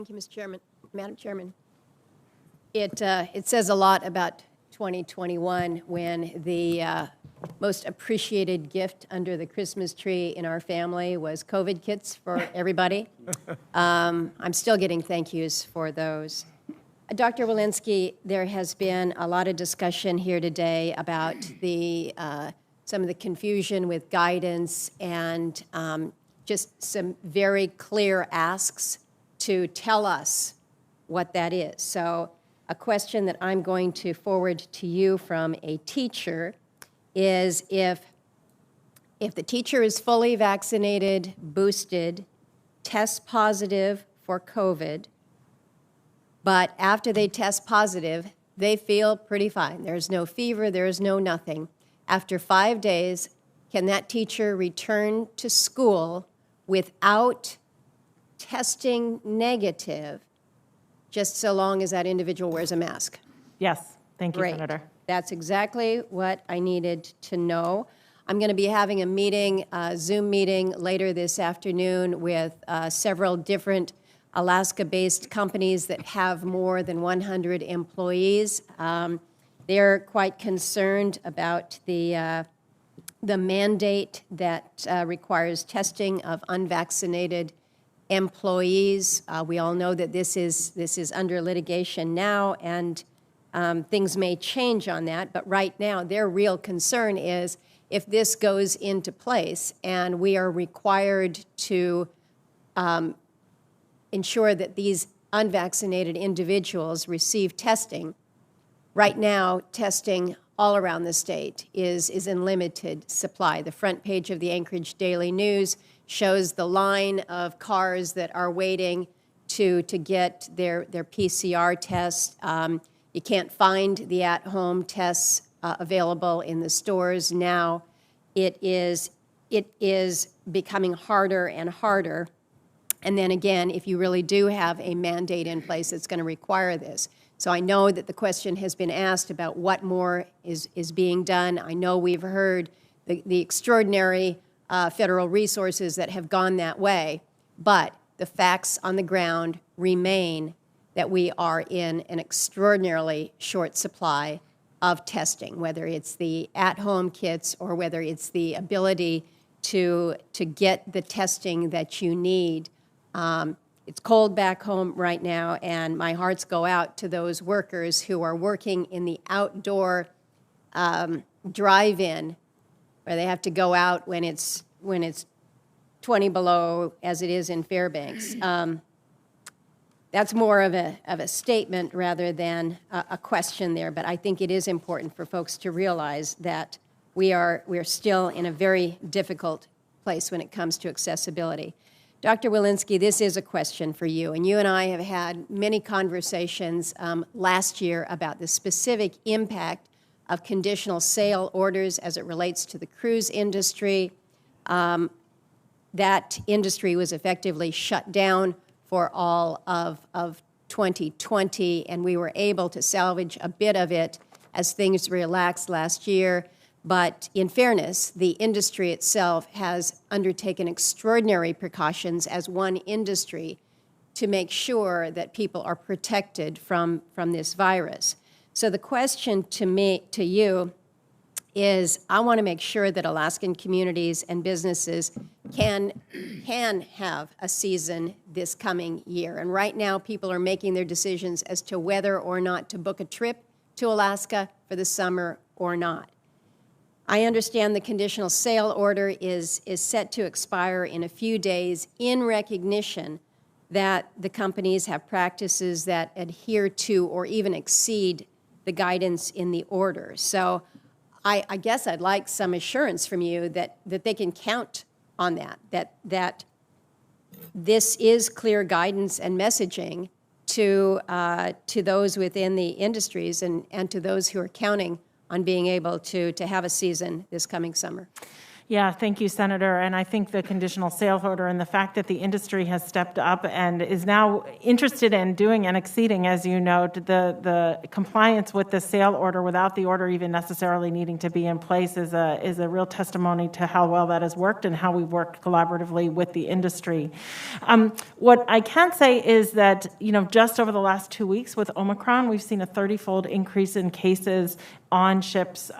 Thank you, Mr. Chairman. Madam Chairman. It says a lot about 2021 when the most appreciated gift under the Christmas tree in our family was COVID kits for everybody. I'm still getting thank yous for those. Dr. Walensky, there has been a lot of discussion here today about some of the confusion with guidance and just some very clear asks to tell us what that is. So a question that I'm going to forward to you from a teacher is if the teacher is fully vaccinated, boosted, tests positive for COVID, but after they test positive, they feel pretty fine. There's no fever, there's no nothing. After 5 days, can that teacher return to school without testing negative, just so long as that individual wears a mask? Yes, thank you, Great. Senator. That's exactly what I needed to know. I'm going to be having a meeting, a Zoom meeting later this afternoon with several different Alaska-based companies that have more than 100 employees. They're quite concerned about the mandate that requires testing of unvaccinated employees. We all know that this is under litigation now, and things may change on that. But right now, their real concern is if this goes into place and we are required to ensure that these unvaccinated individuals receive testing. Right now, testing all around the state is in limited supply. The front page of the Anchorage Daily News shows the line of cars that are waiting to get their PCR test. You can't find the at-home tests available in the stores now. It is becoming harder and harder. And then again, if you really do have a mandate in place, it's going to require this. So I know that the question has been asked about what more is being done. I know we've heard the extraordinary federal resources that have gone that way, but the facts on the ground remain that we are in an extraordinarily short supply of testing, whether it's the at-home kits or whether it's the ability to get the testing that you need. It's cold back home right now, and my hearts go out to those workers who are working in the outdoor drive-in, where they have to go out when it's 20 below, as it is in Fairbanks. That's more of a statement rather than a question there, but I think it is important for folks to realize that we are still in a very difficult place when it comes to accessibility. Dr. Walensky, this is a question for you, and you and I have had many conversations last year about the specific impact of conditional sale orders as it relates to the cruise industry. That industry was effectively shut down for all of 2020, and we were able to salvage a bit of it as things relaxed last year. But in fairness, the industry itself has undertaken extraordinary precautions as one industry to make sure that people are protected from this virus. So the question to you is, I want to make sure that Alaskan communities and businesses can have a season this coming year. And right now, people are making their decisions as to whether or not to book a trip to Alaska for the summer or not. I understand the conditional sale order is set to expire in a few days in recognition that the companies have practices that adhere to or even exceed the guidance in the order. So I guess I'd like some assurance from you that they can count on that this is clear guidance and messaging to those within the industries and to those who are counting on being able to have a season this coming summer. Yeah, thank you, Senator. And I think the conditional sales order and the fact that the industry has stepped up and is now interested in doing and exceeding, as you know, the compliance with the sale order without the order even necessarily needing to be in place is a real testimony to how well that has worked and how we've worked collaboratively with the industry. What I can say is that, just over the last 2 weeks with Omicron, we've seen a 30-fold increase in cases on ships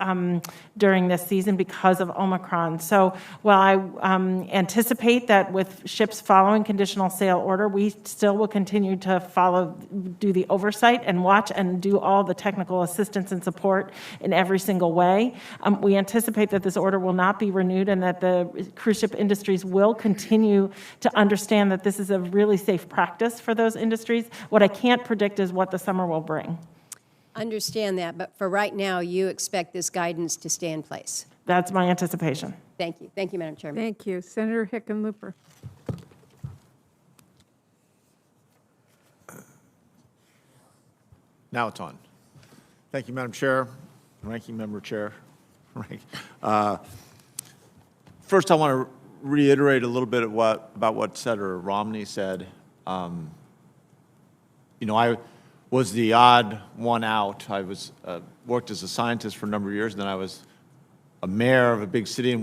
during this season because of Omicron. So while I anticipate that with ships following conditional sale order, we still will continue to do the oversight and watch and do all the technical assistance and support in every single way. We anticipate that this order will not be renewed and that the cruise ship industries will continue to understand that this is a really safe practice for those industries. What I can't predict is what the summer will bring. Understand that, but for right now, you expect this guidance to stay in place. That's my anticipation. Thank you. Thank you, Madam Chairman. Thank you. Senator Hickenlooper. Now it's on. Thank you, Madam Chair, Ranking Member Chair. First, I want to reiterate a little bit about what Senator Romney said. I was the odd one out. I was worked as a scientist for a number of years, and then I was a mayor of a big city in